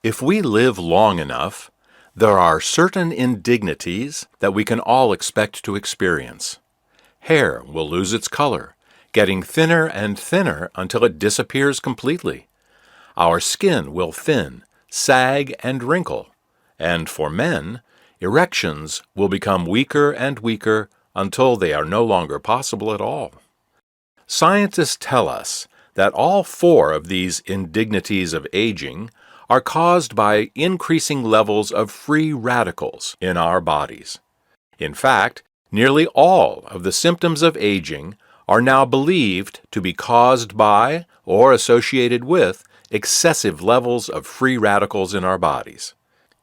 If we live long enough, there are certain indignities that we can all expect to experience. Hair will lose its color, getting thinner and thinner until it disappears completely. Our skin will thin, sag, and wrinkle. And for men, erections will become weaker and weaker until they are no longer possible at all. Scientists tell us that all four of these indignities of aging are caused by increasing levels of free radicals in our bodies. In fact, nearly all of the symptoms of aging are now believed to be caused by or associated with excessive levels of free radicals in our bodies.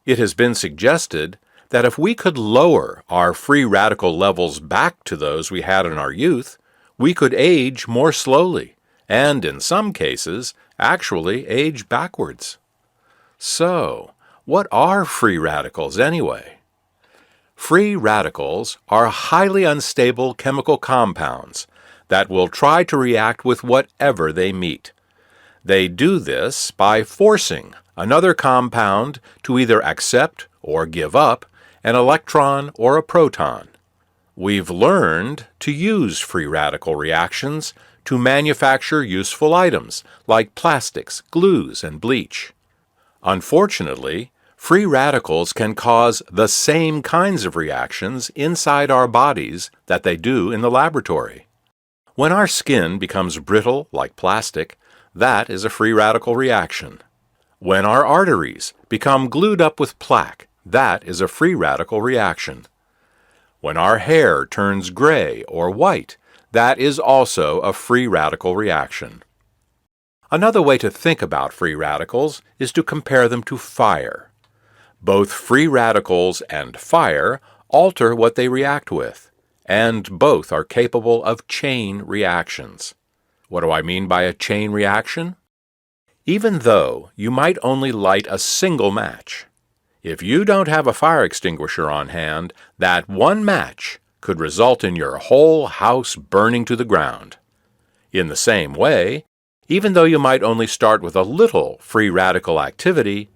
It has been suggested that if we could lower our free radical levels back to those we had in our youth, we could age more slowly, and in some cases, actually age backwards. So, what are free radicals anyway? Free radicals are highly unstable chemical compounds that will try to react with whatever they meet. They do this by forcing another compound to either accept or give up an electron or a proton. We've learned to use free radical reactions to manufacture useful items like plastics, glues, and bleach. Unfortunately, free radicals can cause the same kinds of reactions inside our bodies that they do in the laboratory. When our skin becomes brittle like plastic, that is a free radical reaction. When our arteries become glued up with plaque, that is a free radical reaction. When our hair turns gray or white, that is also a free radical reaction. Another way to think about free radicals is to compare them to fire. Both free radicals and fire alter what they react with, and both are capable of chain reactions. What do I mean by a chain reaction? Even though you might only light a single match, if you don't have a fire extinguisher on hand, that one match could result in your whole house burning to the ground. In the same way, even though you might only start with a little free radical activity,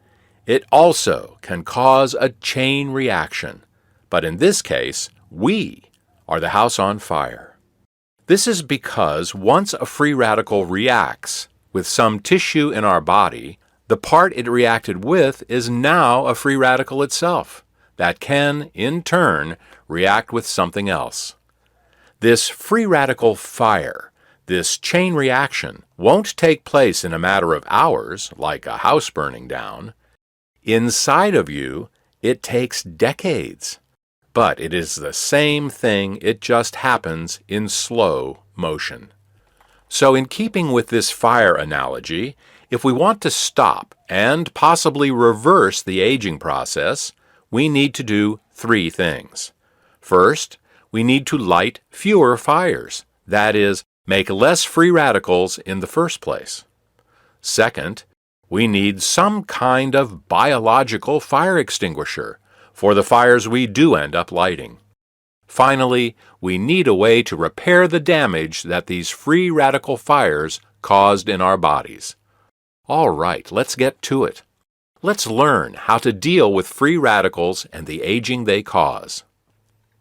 it also can cause a chain reaction. But in this case, we are the house on fire. This is because once a free radical reacts with some tissue in our body, the part it reacted with is now a free radical itself that can, in turn, react with something else. This free radical fire, this chain reaction, won't take place in a matter of hours, like a house burning down. Inside of you, it takes decades. But it is the same thing, it just happens in slow motion. So in keeping with this fire analogy, if we want to stop and possibly reverse the aging process, we need to do three things. First, we need to light fewer fires, that is, make less free radicals in the first place. Second, we need some kind of biological fire extinguisher for the fires we do end up lighting. Finally, we need a way to repair the damage that these free radical fires caused in our bodies. All right, let's get to it. Let's learn how to deal with free radicals and the aging they cause.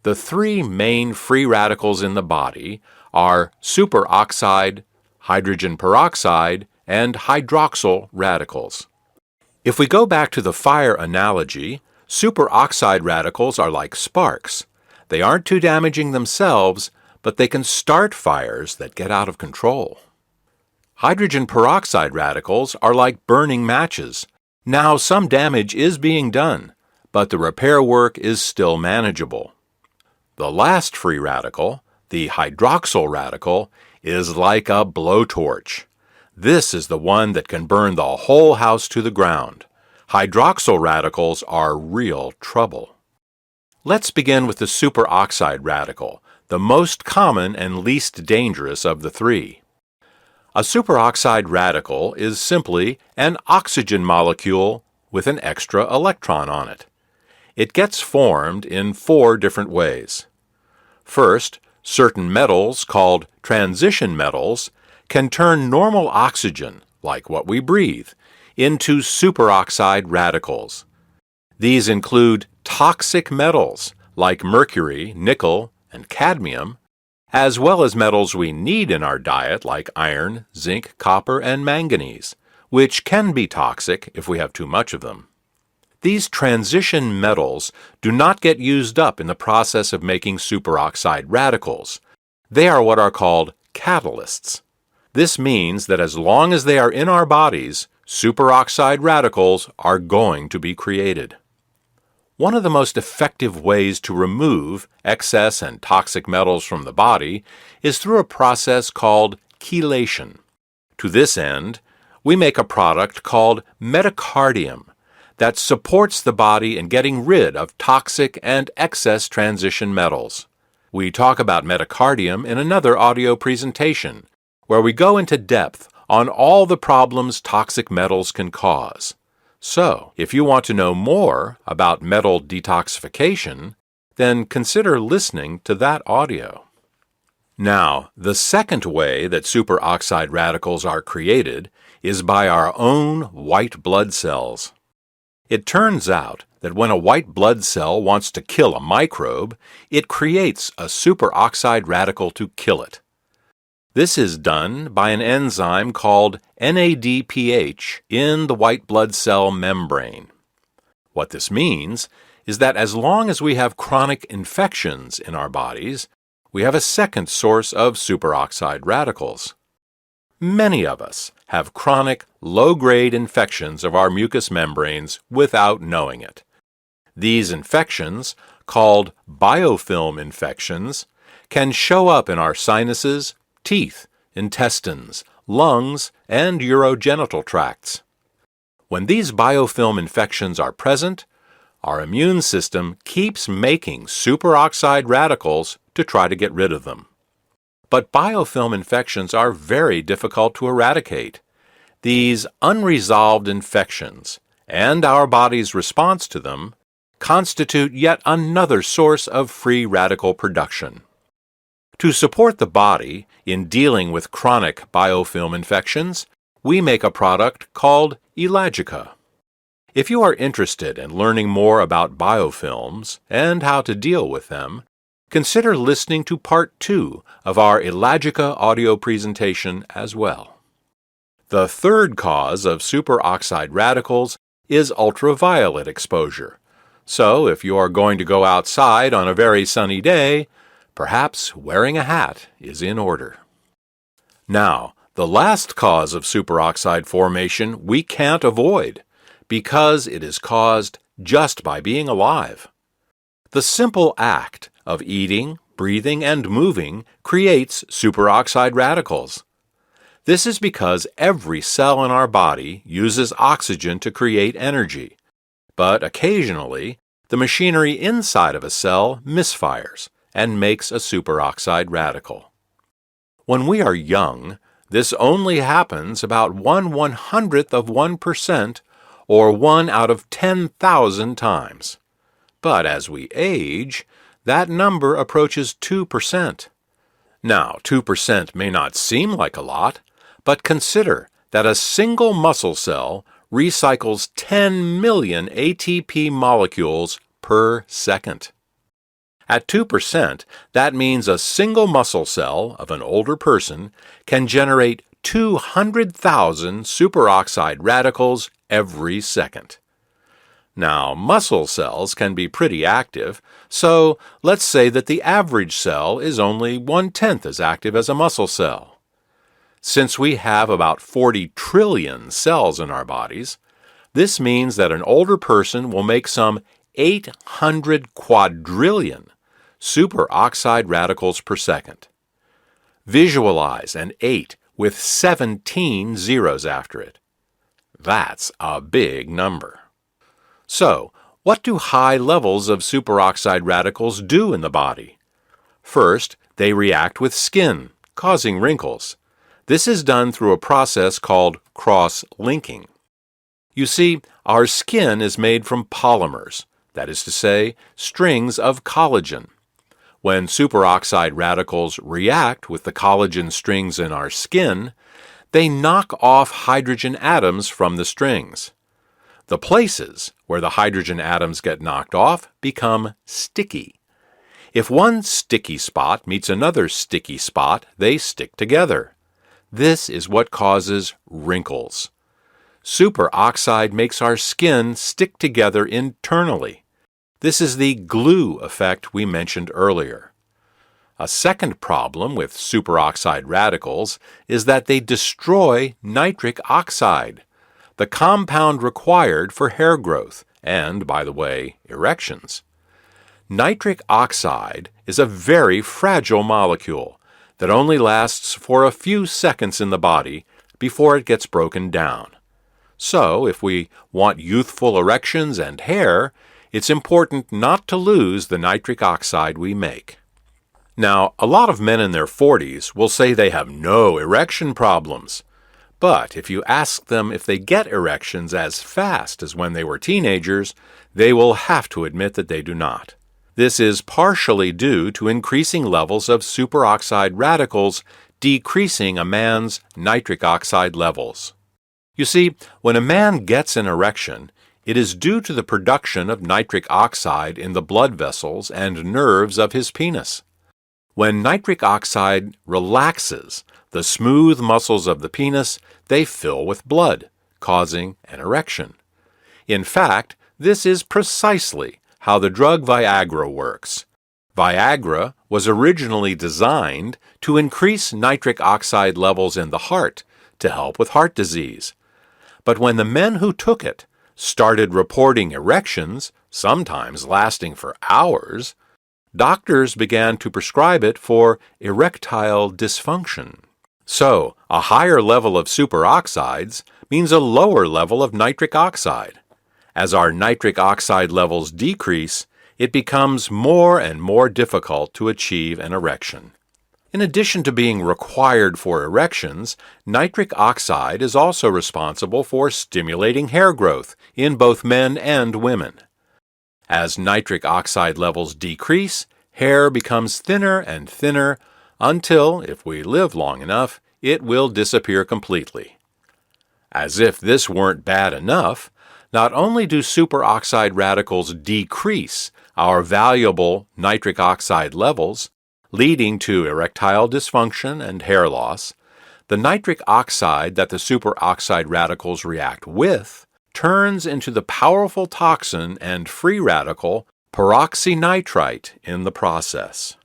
The three main free radicals in the body are superoxide, hydrogen peroxide, and hydroxyl radicals. If we go back to the fire analogy, superoxide radicals are like sparks. They aren't too damaging themselves, but they can start fires that get out of control. Hydrogen peroxide radicals are like burning matches. Now, some damage is being done, but the repair work is still manageable. The last free radical, the hydroxyl radical, is like a blowtorch. This is the one that can burn the whole house to the ground. Hydroxyl radicals are real trouble. Let's begin with the superoxide radical, the most common and least dangerous of the three. A superoxide radical is simply an oxygen molecule with an extra electron on it. It gets formed in 4 different ways. First, certain metals called transition metals can turn normal oxygen, like what we breathe, into superoxide radicals. These include toxic metals like mercury, nickel, and cadmium, as well as metals we need in our diet like iron, zinc, copper, and manganese, which can be toxic if we have too much of them. These transition metals do not get used up in the process of making superoxide radicals. They are what are called catalysts. This means that as long as they are in our bodies, superoxide radicals are going to be created. One of the most effective ways to remove excess and toxic metals from the body is through a process called chelation. To this end, we make a product called metacardium that supports the body in getting rid of toxic and excess transition metals. We talk about metacardium in another audio presentation, where we go into depth on all the problems toxic metals can cause. So, if you want to know more about metal detoxification, then consider listening to that audio. Now, the second way that superoxide radicals are created is by our own white blood cells. It turns out that when a white blood cell wants to kill a microbe, it creates a superoxide radical to kill it. This is done by an enzyme called NADPH in the white blood cell membrane. What this means is that as long as we have chronic infections in our bodies, we have a second source of superoxide radicals. Many of us have chronic, low-grade infections of our mucous membranes without knowing it. These infections, called biofilm infections, can show up in our sinuses, teeth, intestines, lungs, and urogenital tracts. When these biofilm infections are present, our immune system keeps making superoxide radicals to try to get rid of them. But biofilm infections are very difficult to eradicate. These unresolved infections, and our body's response to them, constitute yet another source of free radical production. To support the body in dealing with chronic biofilm infections, we make a product called Elagica. If you are interested in learning more about biofilms and how to deal with them, consider listening to Part 2 of our Elagica audio presentation as well. The third cause of superoxide radicals is ultraviolet exposure. So, if you are going to go outside on a very sunny day, perhaps wearing a hat is in order. Now, the last cause of superoxide formation we can't avoid, because it is caused just by being alive. The simple act of eating, breathing, and moving creates superoxide radicals. This is because every cell in our body uses oxygen to create energy, but occasionally the machinery inside of a cell misfires and makes a superoxide radical. When we are young, this only happens about 1/100th of 1%, or 1 out of 10,000 times. But as we age, that number approaches 2%. Now, 2% may not seem like a lot, but consider that a single muscle cell recycles 10 million ATP molecules per second. At 2%, that means a single muscle cell of an older person can generate 200,000 superoxide radicals every second. Now, muscle cells can be pretty active, so let's say that the average cell is only 1/10 as active as a muscle cell. Since we have about 40 trillion cells in our bodies, this means that an older person will make some 800 quadrillion superoxide radicals per second. Visualize an 8 with 17 zeros after it. That's a big number. So, what do high levels of superoxide radicals do in the body? First, they react with skin, causing wrinkles. This is done through a process called cross-linking. You see, our skin is made from polymers, that is to say, strings of collagen. When superoxide radicals react with the collagen strings in our skin, they knock off hydrogen atoms from the strings. The places where the hydrogen atoms get knocked off become sticky. If one sticky spot meets another sticky spot, they stick together. This is what causes wrinkles. Superoxide makes our skin stick together internally. This is the glue effect we mentioned earlier. A second problem with superoxide radicals is that they destroy nitric oxide, the compound required for hair growth and, by the way, erections. Nitric oxide is a very fragile molecule that only lasts for a few seconds in the body before it gets broken down. So, if we want youthful erections and hair, it's important not to lose the nitric oxide we make. Now, a lot of men in their 40s will say they have no erection problems. But if you ask them if they get erections as fast as when they were teenagers, they will have to admit that they do not. This is partially due to increasing levels of superoxide radicals decreasing a man's nitric oxide levels. You see, when a man gets an erection, it is due to the production of nitric oxide in the blood vessels and nerves of his penis. When nitric oxide relaxes the smooth muscles of the penis, they fill with blood, causing an erection. In fact, this is precisely how the drug Viagra works. Viagra was originally designed to increase nitric oxide levels in the heart to help with heart disease. But when the men who took it started reporting erections, sometimes lasting for hours, doctors began to prescribe it for erectile dysfunction. So, a higher level of superoxides means a lower level of nitric oxide. As our nitric oxide levels decrease, it becomes more and more difficult to achieve an erection. In addition to being required for erections, nitric oxide is also responsible for stimulating hair growth in both men and women. As nitric oxide levels decrease, hair becomes thinner and thinner until, if we live long enough, it will disappear completely. As if this weren't bad enough, not only do superoxide radicals decrease our valuable nitric oxide levels, leading to erectile dysfunction and hair loss, the nitric oxide that the superoxide radicals react with turns into the powerful toxin and free radical peroxynitrite in the process.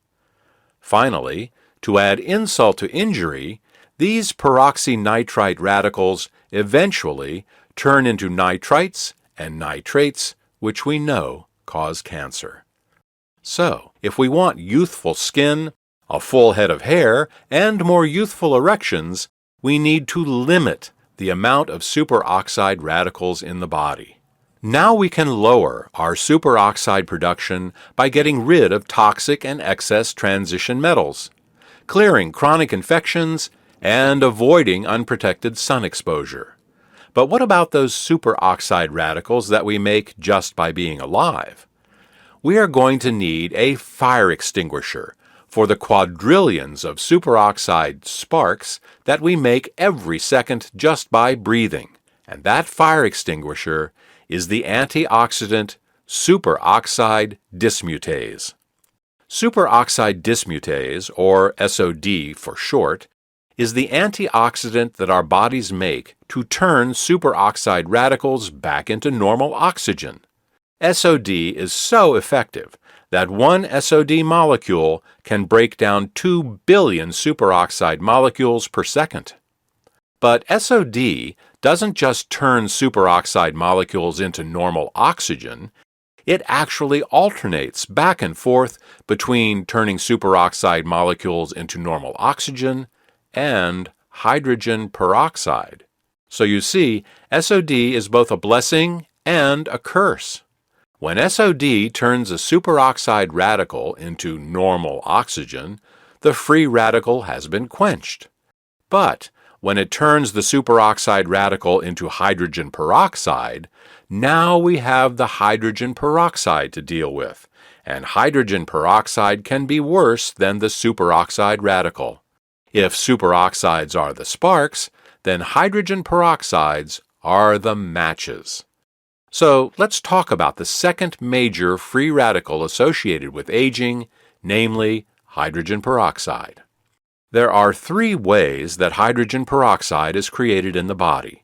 Finally, to add insult to injury, these peroxynitrite radicals eventually turn into nitrites and nitrates, which we know cause cancer. So, if we want youthful skin, a full head of hair, and more youthful erections, we need to limit the amount of superoxide radicals in the body. Now we can lower our superoxide production by getting rid of toxic and excess transition metals, clearing chronic infections, and avoiding unprotected sun exposure. But what about those superoxide radicals that we make just by being alive? We are going to need a fire extinguisher for the quadrillions of superoxide sparks that we make every second just by breathing. And that fire extinguisher is the antioxidant superoxide dismutase. Superoxide dismutase, or SOD for short, is the antioxidant that our bodies make to turn superoxide radicals back into normal oxygen. SOD is so effective that one SOD molecule can break down 2 billion superoxide molecules per second. But SOD doesn't just turn superoxide molecules into normal oxygen, it actually alternates back and forth between turning superoxide molecules into normal oxygen and hydrogen peroxide. So you see, SOD is both a blessing and a curse. When SOD turns a superoxide radical into normal oxygen, the free radical has been quenched. But when it turns the superoxide radical into hydrogen peroxide, now we have the hydrogen peroxide to deal with, and hydrogen peroxide can be worse than the superoxide radical. If superoxides are the sparks, then hydrogen peroxides are the matches. So let's talk about the second major free radical associated with aging, namely hydrogen peroxide. There are three ways that hydrogen peroxide is created in the body.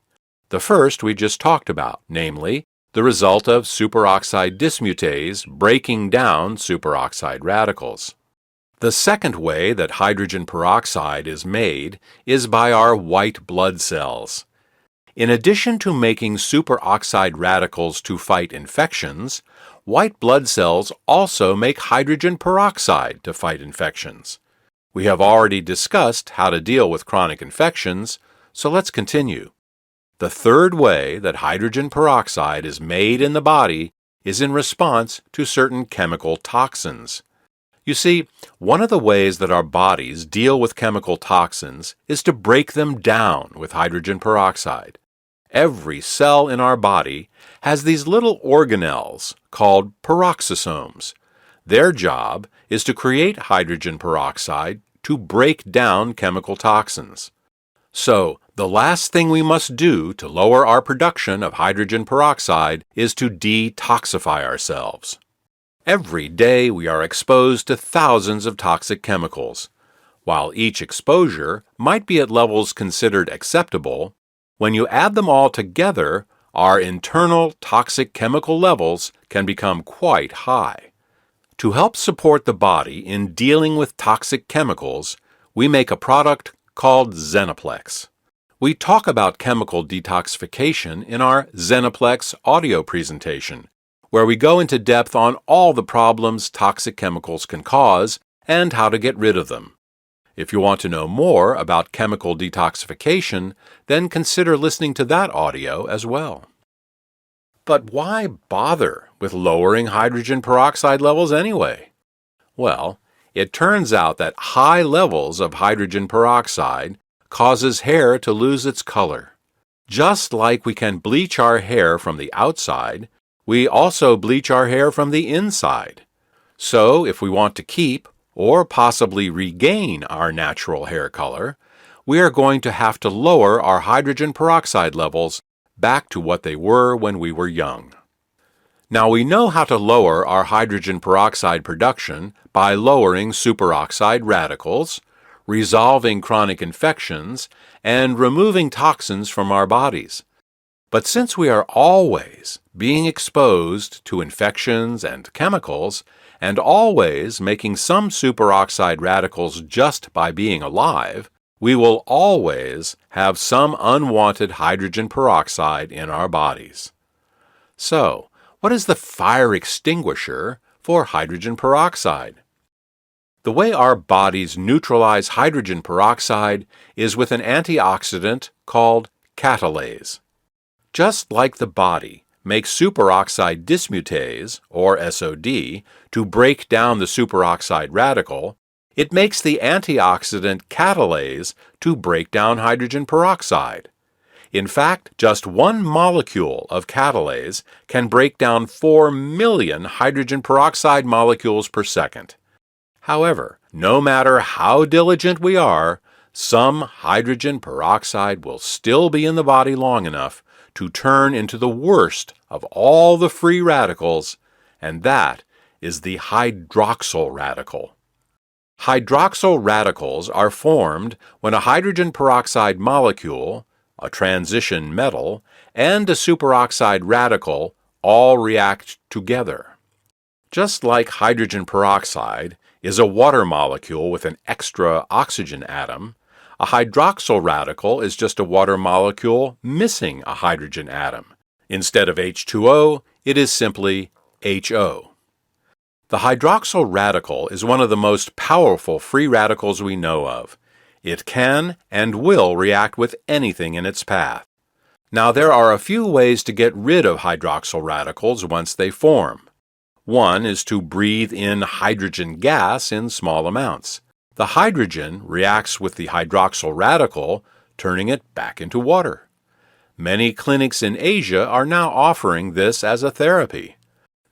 The first we just talked about, namely the result of superoxide dismutase breaking down superoxide radicals. The second way that hydrogen peroxide is made is by our white blood cells. In addition to making superoxide radicals to fight infections, white blood cells also make hydrogen peroxide to fight infections. We have already discussed how to deal with chronic infections, so let's continue. The third way that hydrogen peroxide is made in the body is in response to certain chemical toxins. You see, one of the ways that our bodies deal with chemical toxins is to break them down with hydrogen peroxide. Every cell in our body has these little organelles called peroxisomes. Their job is to create hydrogen peroxide to break down chemical toxins. So, the last thing we must do to lower our production of hydrogen peroxide is to detoxify ourselves. Every day we are exposed to thousands of toxic chemicals. While each exposure might be at levels considered acceptable, when you add them all together, our internal toxic chemical levels can become quite high. To help support the body in dealing with toxic chemicals, we make a product called Zenaplex. We talk about chemical detoxification in our Zenaplex audio presentation, where we go into depth on all the problems toxic chemicals can cause and how to get rid of them. If you want to know more about chemical detoxification, then consider listening to that audio as well. But why bother with lowering hydrogen peroxide levels anyway? Well, it turns out that high levels of hydrogen peroxide causes hair to lose its color. Just like we can bleach our hair from the outside, we also bleach our hair from the inside. So, if we want to keep or possibly regain our natural hair color, we are going to have to lower our hydrogen peroxide levels back to what they were when we were young. Now we know how to lower our hydrogen peroxide production by lowering superoxide radicals, resolving chronic infections, and removing toxins from our bodies. But since we are always being exposed to infections and chemicals, and always making some superoxide radicals just by being alive, we will always have some unwanted hydrogen peroxide in our bodies. So, what is the fire extinguisher for hydrogen peroxide? The way our bodies neutralize hydrogen peroxide is with an antioxidant called catalase. Just like the body makes superoxide dismutase, or SOD, to break down the superoxide radical, it makes the antioxidant catalase to break down hydrogen peroxide. In fact, just one molecule of catalase can break down 4 million hydrogen peroxide molecules per second. However, no matter how diligent we are, some hydrogen peroxide will still be in the body long enough to turn into the worst of all the free radicals, and that is the hydroxyl radical. Hydroxyl radicals are formed when a hydrogen peroxide molecule, a transition metal, and a superoxide radical all react together. Just like hydrogen peroxide is a water molecule with an extra oxygen atom, a hydroxyl radical is just a water molecule missing a hydrogen atom. Instead of H2O, it is simply HO. The hydroxyl radical is one of the most powerful free radicals we know of. It can and will react with anything in its path. Now, there are a few ways to get rid of hydroxyl radicals once they form. One is to breathe in hydrogen gas in small amounts. The hydrogen reacts with the hydroxyl radical, turning it back into water. Many clinics in Asia are now offering this as a therapy.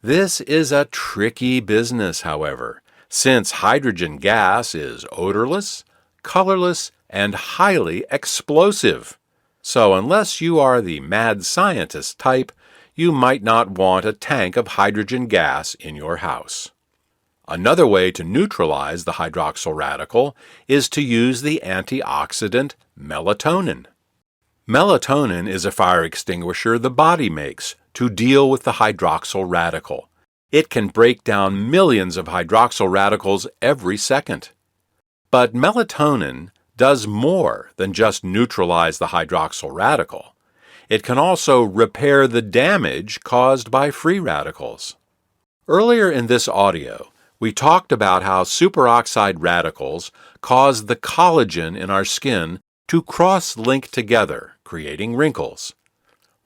This is a tricky business, however, since hydrogen gas is odorless, colorless, and highly explosive. So unless you are the mad scientist type, you might not want a tank of hydrogen gas in your house. Another way to neutralize the hydroxyl radical is to use the antioxidant melatonin. Melatonin is a fire extinguisher the body makes to deal with the hydroxyl radical. It can break down millions of hydroxyl radicals every second. But melatonin does more than just neutralize the hydroxyl radical. It can also repair the damage caused by free radicals. Earlier in this audio, we talked about how superoxide radicals cause the collagen in our skin to cross-link together, creating wrinkles.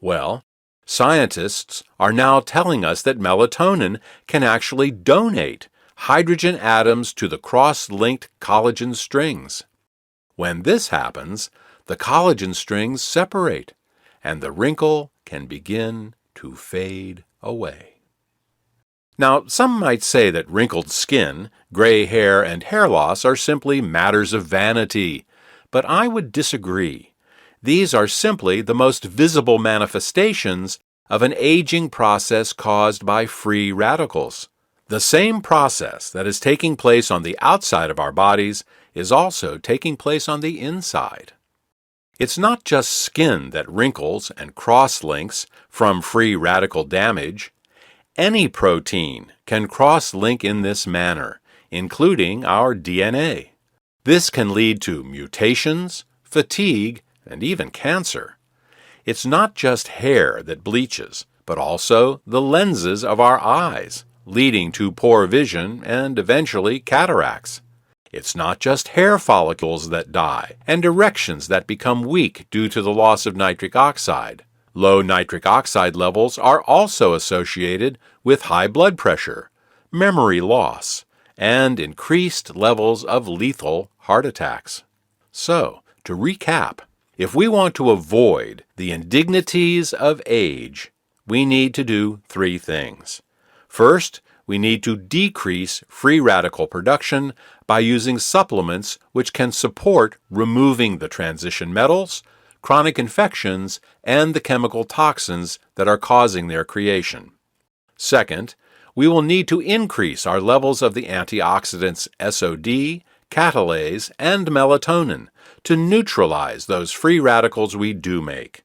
Well, scientists are now telling us that melatonin can actually donate hydrogen atoms to the cross-linked collagen strings. When this happens, the collagen strings separate, and the wrinkle can begin to fade away. Now, some might say that wrinkled skin, gray hair, and hair loss are simply matters of vanity, but I would disagree. These are simply the most visible manifestations of an aging process caused by free radicals. The same process that is taking place on the outside of our bodies is also taking place on the inside. It's not just skin that wrinkles and cross-links from free radical damage. Any protein can cross-link in this manner, including our DNA. This can lead to mutations, fatigue, and even cancer. It's not just hair that bleaches, but also the lenses of our eyes, leading to poor vision and eventually cataracts. It's not just hair follicles that die and erections that become weak due to the loss of nitric oxide. Low nitric oxide levels are also associated with high blood pressure, memory loss, and increased levels of lethal heart attacks. So, to recap, if we want to avoid the indignities of age, we need to do three things. First, we need to decrease free radical production by using supplements which can support removing the transition metals, chronic infections, and the chemical toxins that are causing their creation. Second, we will need to increase our levels of the antioxidants SOD, catalase, and melatonin to neutralize those free radicals we do make.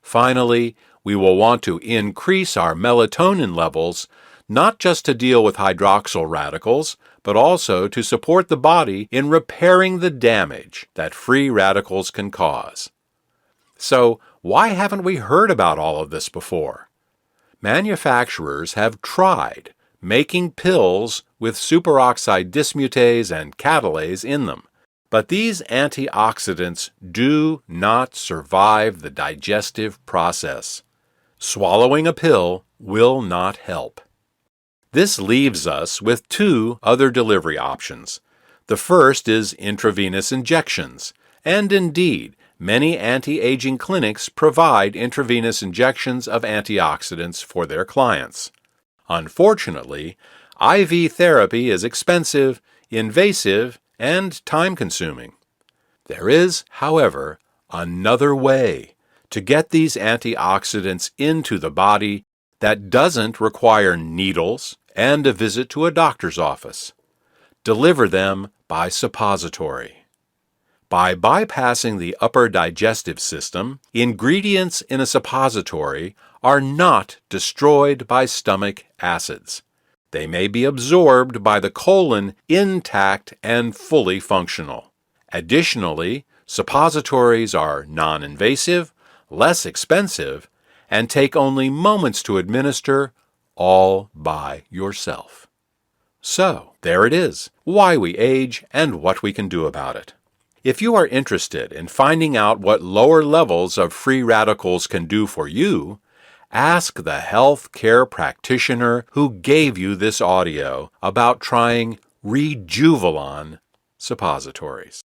Finally, we will want to increase our melatonin levels not just to deal with hydroxyl radicals, but also to support the body in repairing the damage that free radicals can cause. So, why haven't we heard about all of this before? Manufacturers have tried making pills with superoxide dismutase and catalase in them, but these antioxidants do not survive the digestive process. Swallowing a pill will not help. This leaves us with two other delivery options. The first is intravenous injections, and indeed, many anti-aging clinics provide intravenous injections of antioxidants for their clients. Unfortunately, IV therapy is expensive, invasive, and time-consuming. There is, however, another way to get these antioxidants into the body that doesn't require needles and a visit to a doctor's office. Deliver them by suppository. By bypassing the upper digestive system, ingredients in a suppository are not destroyed by stomach acids. They may be absorbed by the colon intact and fully functional. Additionally, suppositories are non-invasive, less expensive, and take only moments to administer, all by yourself. So, there it is, why we age and what we can do about it. If you are interested in finding out what lower levels of free radicals can do for you, ask the health care practitioner who gave you this audio about trying Rejuvelon suppositories.